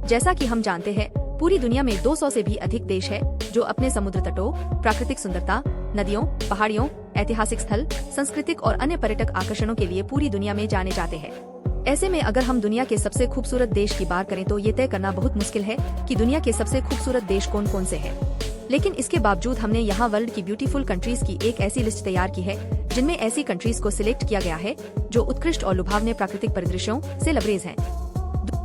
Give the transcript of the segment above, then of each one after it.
जैसा कि हम जानते हैं, पूरी दुनिया में 200 से भी अधिक देश है जो अपने समुद्र तटों, प्राकृतिक सुंदरता, नदियों, पहाड़ियों, ऐतिहासिक स्थल, सांस्कृतिक और अन्य पर्यटक आकर्षणों के लिए पूरी दुनिया में जाने जाते हैं। ऐसे में अगर हम दुनिया के सबसे खूबसूरत देश की बात करें तो ये तय करना बहुत मुश्किल है कि दुनिया के सबसे खूबसूरत देश कौन कौन से हैं। लेकिन इसके बावजूद हमने यहाँ वर्ल्ड की ब्यूटीफुल कंट्रीज की एक ऐसी लिस्ट तैयार की है जिनमें ऐसी कंट्रीज को सिलेक्ट किया गया है जो उत्कृष्ट और लुभावने प्राकृतिक परिदृश्यों से लबरेज हैं।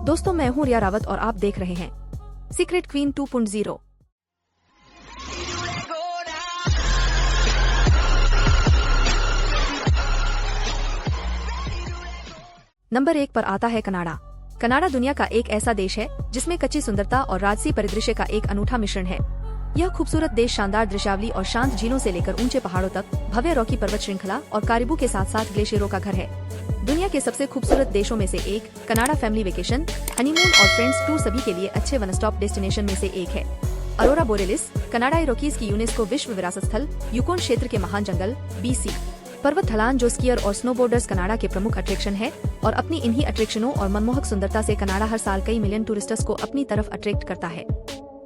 दोस्तों, मैं हूँ रिया रावत और आप देख रहे हैं सीक्रेट क्वीन 2.0। नंबर 1 पर आता है कनाडा। कनाडा दुनिया का एक ऐसा देश है जिसमें कच्ची सुंदरता और राजसी परिदृश्य का एक अनूठा मिश्रण है। यह खूबसूरत देश शानदार दृश्यावली और शांत झीलों से लेकर ऊंचे पहाड़ों तक भव्य रॉकी पर्वत श्रृंखला और कारिबू के साथ साथ ग्लेशियरों का घर है। दुनिया के सबसे खूबसूरत देशों में से एक कनाडा फैमिली वेकेशन, हनीमून और फ्रेंड्स टूर सभी के लिए अच्छे वन स्टॉप डेस्टिनेशन में से एक है। अरोरा बोरेलिस, कनाडाई रॉकीज की यूनेस्को विश्व विरासत स्थल, यूकोन क्षेत्र के महान जंगल, BC पर्वत ढलान जो स्कीयर और स्नोबोर्डर्स कनाडा के प्रमुख अट्रैक्शन है और अपनी इन्हीं अट्रैक्शनों और मनमोहक सुंदरता से कनाडा हर साल कई मिलियन टूरिस्टर्स को अपनी तरफ अट्रैक्ट करता है।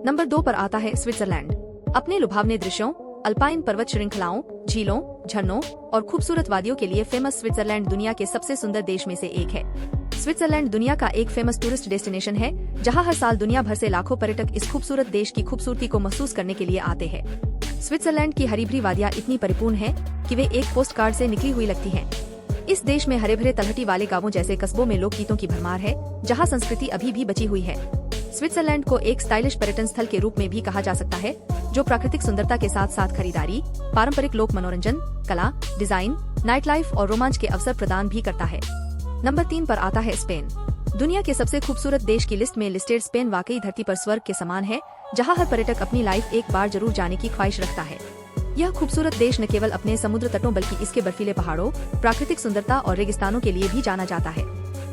नंबर 2 पर आता है स्विट्जरलैंड। अपने लुभावने दृश्यों, अल्पाइन पर्वत श्रृंखलाओं, झीलों, झरनों और खूबसूरत वादियों के लिए फेमस स्विट्जरलैंड दुनिया के सबसे सुंदर देश में से एक है। स्विट्जरलैंड दुनिया का एक फेमस टूरिस्ट डेस्टिनेशन है जहां हर साल दुनिया भर से लाखों पर्यटक इस खूबसूरत देश की खूबसूरती को महसूस करने के लिए आते हैं। स्विट्जरलैंड की हरी भरी वादियां इतनी परिपूर्ण हैं कि वे एक पोस्ट कार्ड से निकली हुई लगती हैं। इस देश में हरे भरे तलहटी वाले गांवों जैसे कस्बों में लोकगीतों की भरमार है जहां संस्कृति अभी भी बची हुई है। स्विट्जरलैंड को एक स्टाइलिश पर्यटन स्थल के रूप में भी कहा जा सकता है जो प्राकृतिक सुंदरता के साथ साथ खरीदारी, पारंपरिक लोक मनोरंजन, कला, डिजाइन, नाइट लाइफ और रोमांच के अवसर प्रदान भी करता है। नंबर 3 पर आता है स्पेन। दुनिया के सबसे खूबसूरत देश की लिस्ट में लिस्टेड स्पेन वाकई धरती पर स्वर्ग के समान है जहां हर पर्यटक अपनी लाइफ एक बार जरूर जाने की ख्वाहिश रखता है। यह खूबसूरत देश न केवल अपने समुद्र तटों बल्कि इसके बर्फीले पहाड़ों, प्राकृतिक सुंदरता और रेगिस्तानों के लिए भी जाना जाता है।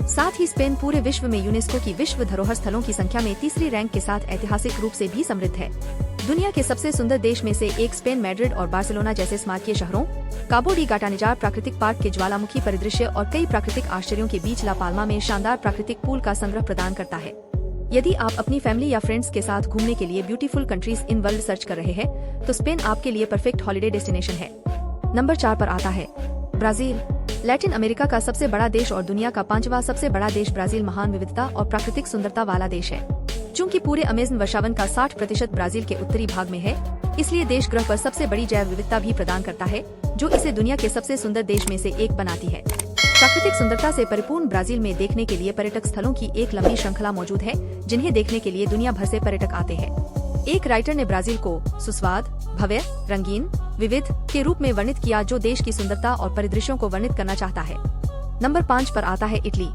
साथ ही स्पेन पूरे विश्व में यूनेस्को की विश्व धरोहर स्थलों की संख्या में तीसरी रैंक के साथ ऐतिहासिक रूप से भी समृद्ध है। दुनिया के सबसे सुंदर देश में से एक स्पेन मैड्रिड और बार्सिलोना जैसे स्मारकीय शहरों, काबो डी गाटानिजार प्राकृतिक पार्क के ज्वालामुखी परिदृश्य और कई प्राकृतिक आश्चर्यों के बीच ला पाल्मा में शानदार प्राकृतिक पूल का संग्रह प्रदान करता है। यदि आप अपनी फैमिली या फ्रेंड्स के साथ घूमने के लिए beautiful countries in world search कर रहे हैं तो स्पेन आपके लिए परफेक्ट हॉलिडे डेस्टिनेशन है। नंबर 4 पर आता है ब्राजील। लैटिन अमेरिका का सबसे बड़ा देश और दुनिया का 5वां सबसे बड़ा देश ब्राजील महान विविधता और प्राकृतिक सुंदरता वाला देश है। चूँकि पूरे अमेज़न वर्षावन का 60% ब्राजील के उत्तरी भाग में है, इसलिए देश ग्रह पर सबसे बड़ी जैव विविधता भी प्रदान करता है जो इसे दुनिया के सबसे सुंदर देश में से एक बनाती है। प्राकृतिक सुंदरता से परिपूर्ण ब्राजील में देखने के लिए पर्यटक स्थलों की एक लंबी श्रृंखला मौजूद है जिन्हें देखने के लिए दुनिया भर से पर्यटक आते हैं। एक राइटर ने ब्राजील को सुस्वाद, भव्य, रंगीन, विविध के रूप में वर्णित किया जो देश की सुंदरता और परिदृश्यों को वर्णित करना चाहता है। नंबर 5 पर आता है इटली।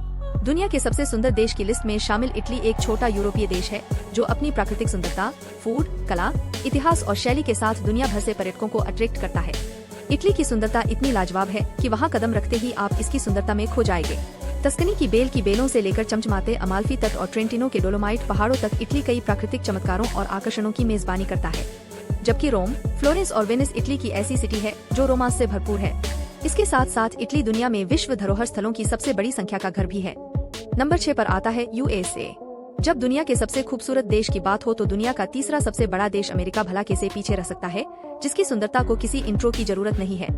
दुनिया के सबसे सुंदर देश की लिस्ट में शामिल इटली एक छोटा यूरोपीय देश है जो अपनी प्राकृतिक सुंदरता, फूड, कला, इतिहास और शैली के साथ दुनिया भर से पर्यटकों को अट्रैक्ट करता है। इटली की सुंदरता इतनी लाजवाब है कि वहाँ कदम रखते ही आप इसकी सुंदरता में खो जाएंगे। टस्कनी की बेल की बेलों से लेकर चमचमाते अमाल्फी तट और ट्रेंटिनो के डोलोमाइट पहाड़ों तक इटली कई प्राकृतिक चमत्कारों और आकर्षणों की मेजबानी करता है। जबकि रोम, फ्लोरेंस और वेनिस इटली की ऐसी सिटी है जो रोमांस से भरपूर है। इसके साथ साथ इटली दुनिया में विश्व धरोहर स्थलों की सबसे बड़ी संख्या का घर भी है। नंबर 6 पर आता है USA। जब दुनिया के सबसे खूबसूरत देश की बात हो तो दुनिया का तीसरा सबसे बड़ा देश अमेरिका भला कैसे पीछे रह सकता है, जिसकी सुंदरता को किसी इंट्रो की जरूरत नहीं है।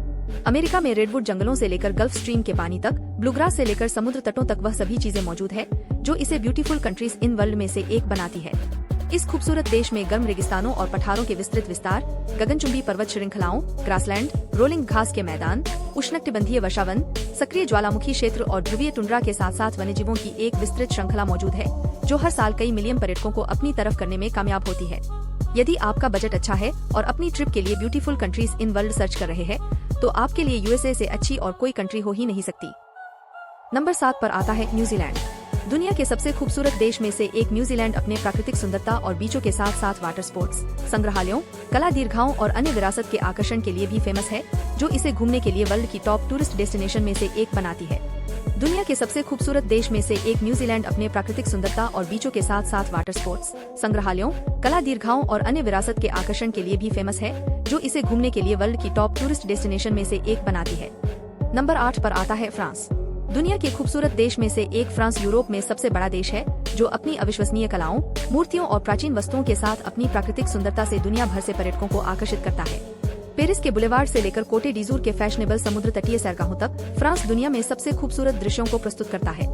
अमेरिका में रेडवुड जंगलों से लेकर गल्फ स्ट्रीम के पानी तक, ब्लूग्रास से लेकर समुद्र तटों तक वह सभी चीजें मौजूद है जो इसे ब्यूटीफुल कंट्रीज इन वर्ल्ड में से एक बनाती है। इस खूबसूरत देश में गर्म रेगिस्तानों और पठारों के विस्तृत विस्तार, गगनचुंबी पर्वत श्रृंखलाओं, ग्रासलैंड, रोलिंग घास के मैदान, उष्णकटिबंधीय वर्षावन, सक्रिय ज्वालामुखी क्षेत्र और ध्रुवीय टुंड्रा के साथ साथ वन्यजीवों की एक विस्तृत श्रृंखला मौजूद है जो हर साल कई मिलियन पर्यटकों को अपनी तरफ करने में कामयाब होती है। यदि आपका बजट अच्छा है और अपनी ट्रिप के लिए beautiful countries in world search कर रहे हैं तो आपके लिए USA से अच्छी और कोई कंट्री हो ही नहीं सकती। नंबर 7 पर आता है न्यूजीलैंड। दुनिया के सबसे खूबसूरत देश में से एक न्यूजीलैंड अपने प्राकृतिक सुंदरता और बीचों के साथ साथ वाटर स्पोर्ट्स, संग्रहालयों, कला दीर्घाओं और अन्य विरासत के आकर्षण के लिए भी फेमस है जो इसे घूमने के लिए वर्ल्ड की टॉप टूरिस्ट डेस्टिनेशन में से एक बनाती है। दुनिया के सबसे खूबसूरत देश में से एक न्यूजीलैंड अपने प्राकृतिक सुंदरता और बीचों के साथ साथ वाटर स्पोर्ट्स, संग्रहालयों, कला दीर्घाओं और अन्य विरासत के आकर्षण के लिए भी फेमस है जो इसे घूमने के लिए वर्ल्ड की टॉप टूरिस्ट डेस्टिनेशन में से एक बनाती है। नंबर 8 पर आता है फ्रांस। दुनिया के खूबसूरत देश में से एक फ्रांस यूरोप में सबसे बड़ा देश है जो अपनी अविश्वसनीय कलाओं, मूर्तियों और प्राचीन वस्तुओं के साथ अपनी प्राकृतिक सुंदरता से दुनिया भर से पर्यटकों को आकर्षित करता है। पेरिस के बुलेवार्ड से लेकर कोटे डिजूर के फैशनेबल समुद्र तटीय सैरगाहों तक, फ्रांस दुनिया में सबसे खूबसूरत दृश्यों को प्रस्तुत करता है।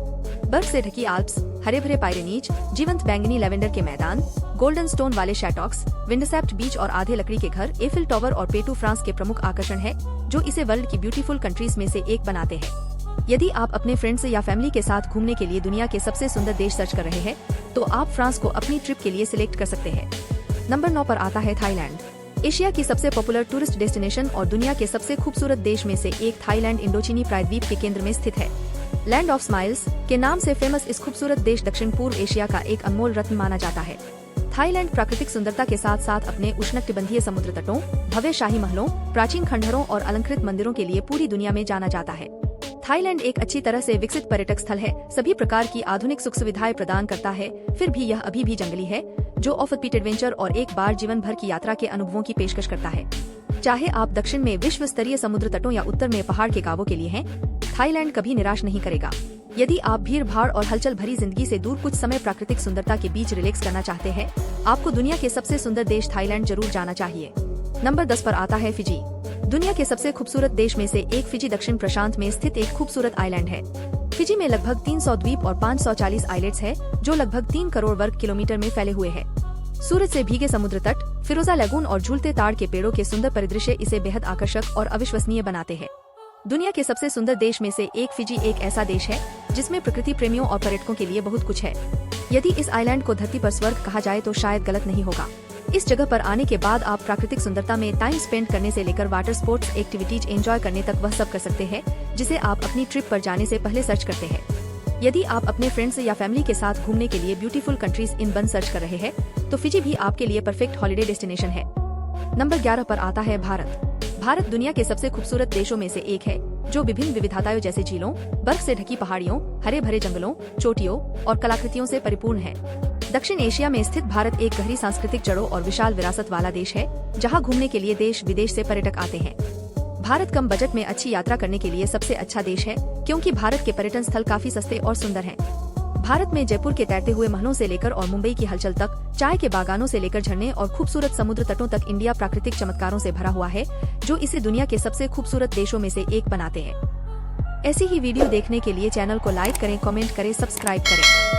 बर्फ से ढकी आल्प्स, हरे भरे पायरेनीज, जीवंत बैंगनी लेवेंडर के मैदान, गोल्डन स्टोन वाले शैटॉक्स, विंडसेप्ट बीच और आधे लकड़ी के घर, एफिल टावर और पेटू फ्रांस के प्रमुख आकर्षण है, जो इसे वर्ल्ड की ब्यूटीफुल कंट्रीज में से एक बनाते हैं। यदि आप अपने फ्रेंड्स या फैमिली के साथ घूमने के लिए दुनिया के सबसे सुंदर देश सर्च कर रहे हैं, तो आप फ्रांस को अपनी ट्रिप के लिए सिलेक्ट कर सकते हैं। नंबर 9 पर आता है थाईलैंड। एशिया की सबसे पॉपुलर टूरिस्ट डेस्टिनेशन और दुनिया के सबसे खूबसूरत देश में से एक थाईलैंड इंडोचीनी प्रायद्वीप के केंद्र में स्थित है। लैंड ऑफ स्माइल्स के नाम से फेमस इस खूबसूरत देश दक्षिण पूर्व एशिया का एक अनमोल रत्न माना जाता है। थाईलैंड प्राकृतिक सुंदरता के साथ साथ अपने उष्णकटिबंधीय समुद्र तटों, भव्य शाही महलों, प्राचीन खंडहरों और अलंकृत मंदिरों के लिए पूरी दुनिया में जाना जाता है। थाईलैंड एक अच्छी तरह से विकसित पर्यटक स्थल है, सभी प्रकार की आधुनिक सुख सुविधाएं प्रदान करता है, फिर भी यह अभी भी जंगली है, जो ऑफ बीट एडवेंचर और एक बार जीवन भर की यात्रा के अनुभवों की पेशकश करता है। चाहे आप दक्षिण में विश्व स्तरीय समुद्र तटों या उत्तर में पहाड़ के गांवों के लिए हैं, थाईलैंड कभी निराश नहीं करेगा। यदि आप भीड़ भाड़ और हलचल भरी जिंदगी से दूर कुछ समय प्राकृतिक सुंदरता के बीच रिलैक्स करना चाहते हैं, आपको दुनिया के सबसे सुंदर देश थाईलैंड जरूर जाना चाहिए। नंबर 10 पर आता है फिजी। दुनिया के सबसे खूबसूरत देश में से एक फिजी दक्षिण प्रशांत में स्थित एक खूबसूरत आइलैंड है। फिजी में लगभग 300 द्वीप और 540 आइलैंड्स है, जो लगभग 3 करोड़ वर्ग किलोमीटर में फैले हुए हैं। सूरज से भीगे समुद्र तट, फिरोजा लगून और झूलते ताड़ के पेड़ों के सुंदर परिदृश्य इसे बेहद आकर्षक और अविश्वसनीय बनाते हैं। दुनिया के सबसे सुंदर देश में से एक फिजी एक ऐसा देश है जिसमें प्रकृति प्रेमियों और पर्यटकों के लिए बहुत कुछ है। यदि इस आइलैंड को धरती पर स्वर्ग कहा जाए तो शायद गलत नहीं होगा। इस जगह पर आने के बाद आप प्राकृतिक सुंदरता में टाइम स्पेंड करने से लेकर वाटर स्पोर्ट्स एक्टिविटीज एंजॉय करने तक वह सब कर सकते हैं, जिसे आप अपनी ट्रिप पर जाने से पहले सर्च करते हैं। यदि आप अपने फ्रेंड्स या फैमिली के साथ घूमने के लिए beautiful countries in one search कर रहे हैं, तो फिजी भी आपके लिए परफेक्ट हॉलिडे डेस्टिनेशन है। नंबर 11 पर आता है भारत। भारत दुनिया के सबसे खूबसूरत देशों में से एक है, जो विभिन्न विविधताओं जैसे झीलों, बर्फ से ढकी पहाड़ियों, हरे भरे जंगलों, चोटियों और कलाकृतियों से परिपूर्ण है। दक्षिण एशिया में स्थित भारत एक गहरी सांस्कृतिक जड़ों और विशाल विरासत वाला देश है, जहां घूमने के लिए देश विदेश से पर्यटक आते हैं। भारत कम बजट में अच्छी यात्रा करने के लिए सबसे अच्छा देश है, क्योंकि भारत के पर्यटन स्थल काफी सस्ते और सुंदर हैं। भारत में जयपुर के तैरते हुए महलों से लेकर और मुंबई की हलचल तक, चाय के बागानों से लेकर झरने और खूबसूरत समुद्र तटों तक, इंडिया प्राकृतिक चमत्कारों से भरा हुआ है, जो इसे दुनिया के सबसे खूबसूरत देशों में से एक बनाते हैं। ऐसी ही वीडियो देखने के लिए चैनल को लाइक करें, कमेंट करें, सब्सक्राइब करें।